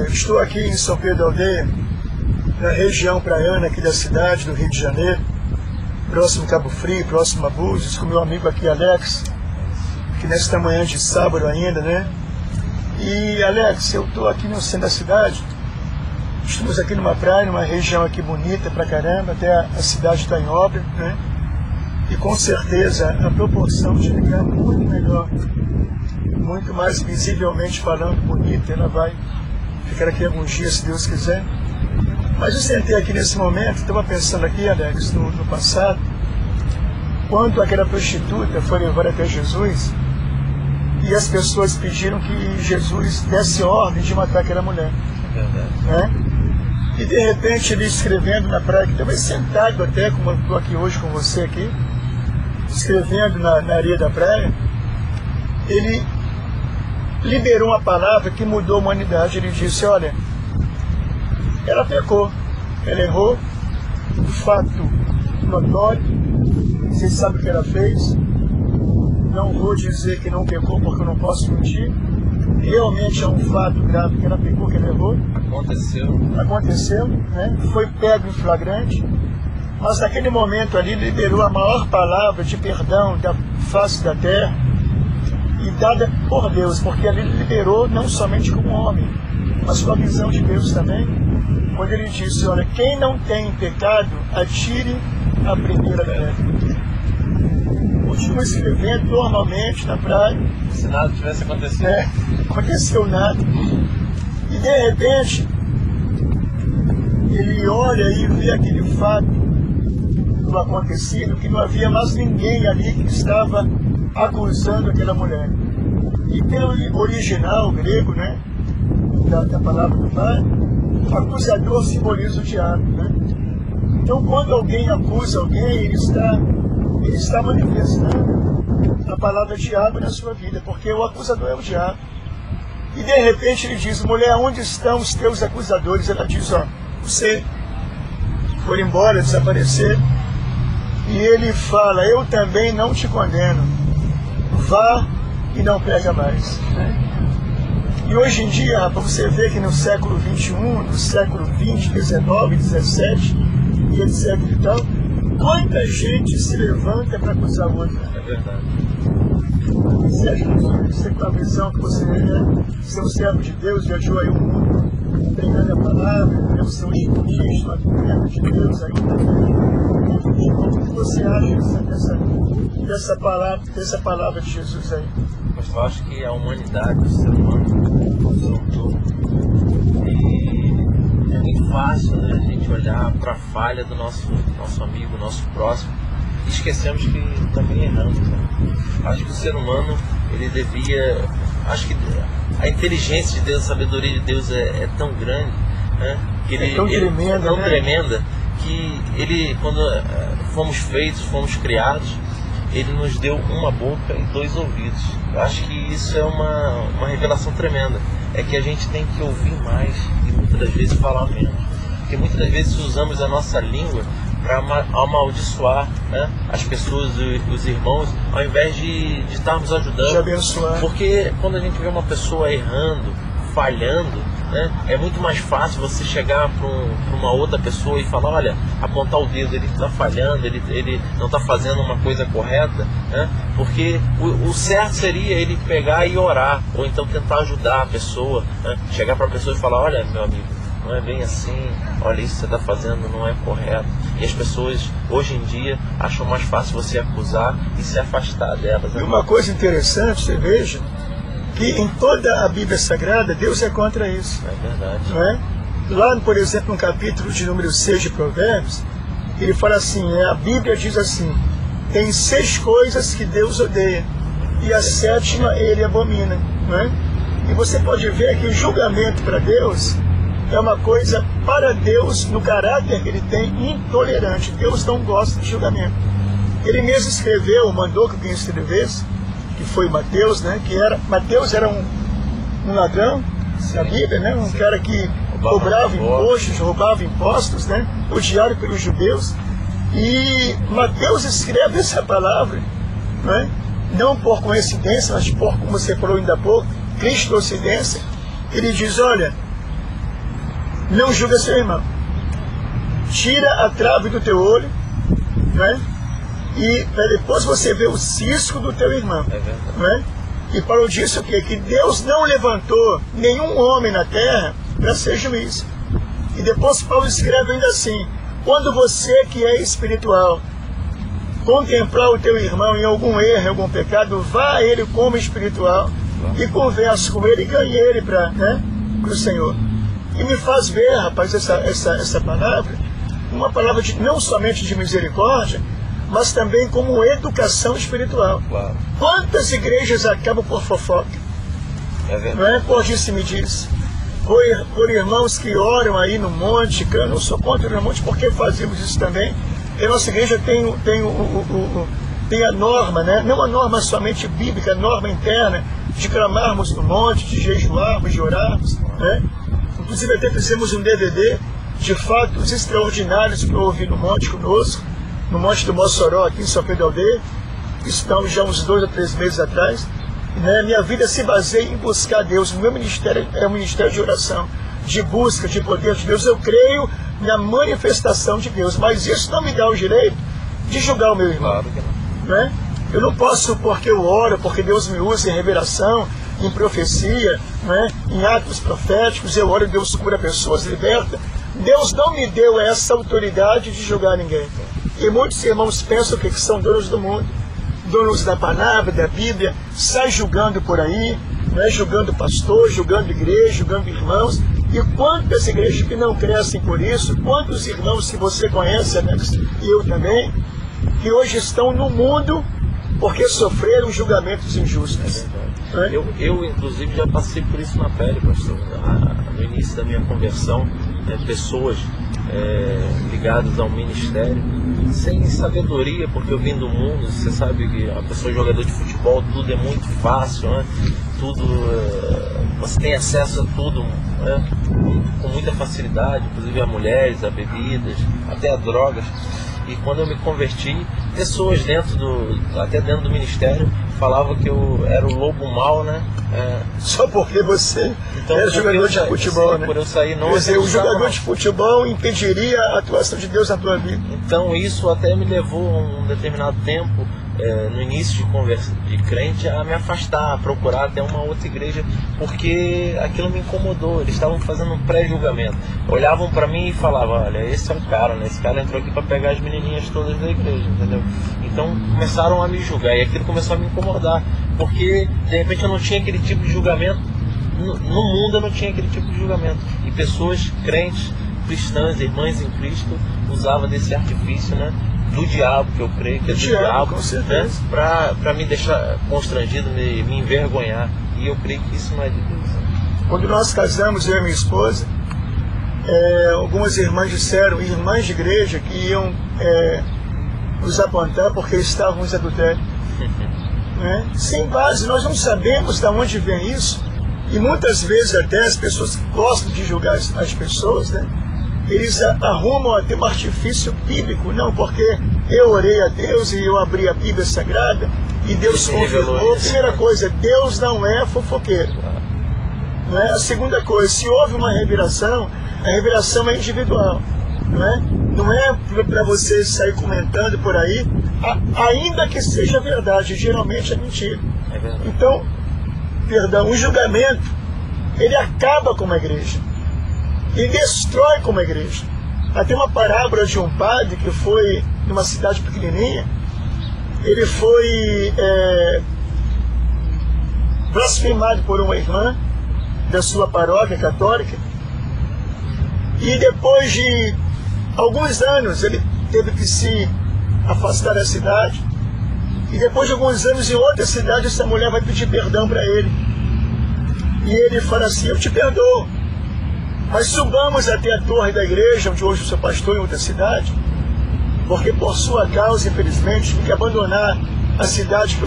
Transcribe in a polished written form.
Estou aqui em São Pedro Aldeia, na região praiana aqui da cidade do Rio de Janeiro, próximo a Cabo Frio, próximo a Búzios, com meu amigo aqui, Alex, que nesta manhã de sábado ainda, né? E, Alex, eu estou aqui no centro da cidade, estamos aqui numa praia, numa região aqui bonita pra caramba, até a cidade está em obra, né? E com certeza a proporção de ficar muito melhor, muito mais visivelmente falando bonita, ela vai ficar aqui alguns dias, se Deus quiser. Mas eu sentei aqui nesse momento, estava pensando aqui, Alex, no passado, quando aquela prostituta foi levada até Jesus e as pessoas pediram que Jesus desse ordem de matar aquela mulher. Né? E de repente ele escrevendo na praia, que estava sentado até, como eu estou aqui hoje com você aqui, escrevendo na areia da praia, ele liberou uma palavra que mudou a humanidade. Ele disse, olha, ela pecou, ela errou, um fato notório, você sabe o que ela fez, não vou dizer que não pecou porque eu não posso mentir, realmente é um fato grave que ela pecou, que ela errou. Aconteceu, né? Foi pego em flagrante, mas naquele momento ali liberou a maior palavra de perdão da face da terra, e dada por Deus, porque ele liberou não somente como homem, mas com a visão de Deus também, quando ele disse, olha, quem não tem pecado, atire a primeira pedra. Continua escrevendo normalmente na praia. Se nada tivesse acontecido. Aconteceu nada. E de repente, ele olha e vê aquele fato do acontecido, que não havia mais ninguém ali que estava acusando aquela mulher. E pelo original grego, né, da palavra do pai, o acusador simboliza o diabo, né? Então quando alguém acusa alguém, ele está manifestando a palavra diabo na sua vida, porque o acusador é o diabo. E de repente ele diz, mulher, onde estão os teus acusadores? Ela diz, ó, você foi embora, desaparecer. E ele fala, eu também não te condeno, vá e não pega mais, né? E hoje em dia, rapaz, você vê que no século XXI, no século XX, XIX, XVII e etc e tal, quanta gente se levanta para acusar o outro. É verdade. Você com a visão que você é, ser um servo de Deus, viajou aí o mundo, pregando a palavra, eu sou estudiante, advogado de Deus aí também. O que você acha dessa palavra de Jesus aí? Mas eu acho que a humanidade, o ser humano, como um todo, é muito fácil, né, a gente olhar para a falha do nosso amigo, nosso próximo, e esquecemos que também erramos. Né? Acho que o ser humano, ele devia... Acho que a inteligência de Deus, a sabedoria de Deus é tão grande, né? Que é tão tremenda, que ele, quando fomos feitos, fomos criados, ele nos deu uma boca e 2 ouvidos. Eu acho que isso é uma revelação tremenda. É que a gente tem que ouvir mais e muitas das vezes falar menos. Porque muitas das vezes usamos a nossa língua para amaldiçoar, né, as pessoas, os irmãos, ao invés de estarmos ajudando. De abençoar. Porque quando a gente vê uma pessoa errando, falhando, né, é muito mais fácil você chegar para uma outra pessoa e falar, olha, apontar o dedo, ele está falhando, ele não está fazendo uma coisa correta, né, porque o certo seria ele pegar e orar, ou então tentar ajudar a pessoa, né, chegar para a pessoa e falar, olha, meu amigo, não é bem assim, olha, isso que você está fazendo não é correto. E as pessoas, hoje em dia, acham mais fácil você acusar e se afastar delas. E uma coisa interessante, você veja, que em toda a Bíblia Sagrada, Deus é contra isso. É verdade. Não é? Lá, por exemplo, no capítulo de número 6 de Provérbios, ele fala assim, a Bíblia diz assim, tem 6 coisas que Deus odeia, e a 7ª ele abomina. Não é? E você pode ver que o julgamento para Deus é uma coisa, para Deus, no caráter que ele tem, intolerante. Deus não gosta de julgamento. Ele mesmo escreveu, mandou que alguém escrevesse, que foi Mateus, né? Mateus era um ladrão, na Bíblia, né? Um cara que cobrava impostos, roubava impostos, né? Odiado pelos judeus. E Mateus escreve essa palavra, né? Não por coincidência, mas por, como você falou ainda há pouco, cristocência. Ele diz, olha, não julga seu irmão. Tira a trave do teu olho, né? E para depois você ver o cisco do teu irmão. Né? E Paulo disse o quê? Que Deus não levantou nenhum homem na terra para ser juiz. E depois Paulo escreve ainda assim: quando você que é espiritual contemplar o teu irmão em algum erro, em algum pecado, vá a ele como espiritual e converse com ele e ganhe ele para o Senhor. E me faz ver, rapaz, essa palavra, uma palavra não somente de misericórdia, mas também como educação espiritual. Claro. Quantas igrejas acabam por fofoca? Não é? Por disse-me-disse. Por irmãos que oram aí no monte, que eu não sou contra o monte, porque fazemos isso também. E a nossa igreja tem a norma, né? Não a norma somente bíblica, a norma interna de clamarmos no monte, de jejuarmos, de orarmos, né? Inclusive até fizemos um DVD de fatos extraordinários que eu ouvi no monte conosco, no Monte do Mossoró, aqui em São Pedro da Aldeia. Estamos já uns 2 a 3 meses atrás. Né? Minha vida se baseia em buscar Deus. O meu ministério é um ministério de oração, de busca, de poder de Deus. Eu creio na manifestação de Deus, mas isso não me dá o direito de julgar o meu irmão. Claro que não. Né? Eu não posso, porque eu oro, porque Deus me usa em revelação, em profecia, né? Em atos proféticos, eu oro e Deus cura pessoas, liberta. Deus não me deu essa autoridade de julgar ninguém. E muitos irmãos pensam que são donos do mundo, donos da palavra, da Bíblia, sai julgando por aí, né? Julgando pastor, julgando igreja, julgando irmãos. E quantas igrejas que não crescem por isso, quantos irmãos que você conhece, Alex, e eu também, que hoje estão no mundo porque sofreram julgamentos injustos. Né? Eu, inclusive, já passei por isso na pele, pastor. No início da minha conversão, pessoas ligadas ao ministério, sem sabedoria, porque eu vim do mundo, você sabe que a pessoa jogador de futebol, tudo é muito fácil, né? Tudo, você tem acesso a tudo, né? Com muita facilidade, inclusive a mulheres, a bebidas, até a drogas. E quando eu me converti, pessoas até dentro do ministério falavam que eu era o lobo mau, né? Só porque você era jogador de futebol, né? Por eu sair, não. Quer dizer, o jogador de futebol impediria a atuação de Deus na tua vida. Então isso até me levou a um determinado tempo, no início de crente, a me afastar, a procurar até uma outra igreja, porque aquilo me incomodou. Eles estavam fazendo um pré-julgamento, olhavam para mim e falavam: olha, esse é o cara, né? Esse cara entrou aqui para pegar as menininhas todas da igreja, entendeu? Então começaram a me julgar, e aquilo começou a me incomodar, porque de repente eu não tinha aquele tipo de julgamento, no mundo eu não tinha aquele tipo de julgamento, e pessoas crentes, cristãs, irmãs em Cristo, usavam desse artifício, né? Do diabo, que eu creio que é do diabo, né? Para me deixar constrangido, me envergonhar. E eu creio que isso não é de Deus. Quando nós casamos, eu e minha esposa, algumas irmãs disseram, irmãs de igreja, que iam nos apontar porque estávamos em adultério. Né? Sem base, nós não sabemos de onde vem isso. E muitas vezes até as pessoas que gostam de julgar as pessoas, né? Eles arrumam até um artifício bíblico, não, porque eu orei a Deus e eu abri a Bíblia Sagrada e Deus confirmou. Primeira coisa, Deus não é fofoqueiro. Não é? A segunda coisa, se houve uma revelação, a revelação é individual. Não é para você sair comentando por aí, ainda que seja verdade, geralmente é mentira. Então, o julgamento, ele acaba com uma igreja. E destrói como igreja. Até uma parábola de um padre que foi numa cidade pequenininha, ele foi blasfemado por uma irmã da sua paróquia católica, e depois de alguns anos ele teve que se afastar da cidade, e depois de alguns anos em outra cidade essa mulher vai pedir perdão para ele, e ele fala assim: eu te perdoo, mas subamos até a torre da igreja, onde hoje eu sou pastor em outra cidade, porque por sua causa, infelizmente, tive que abandonar a cidade que eu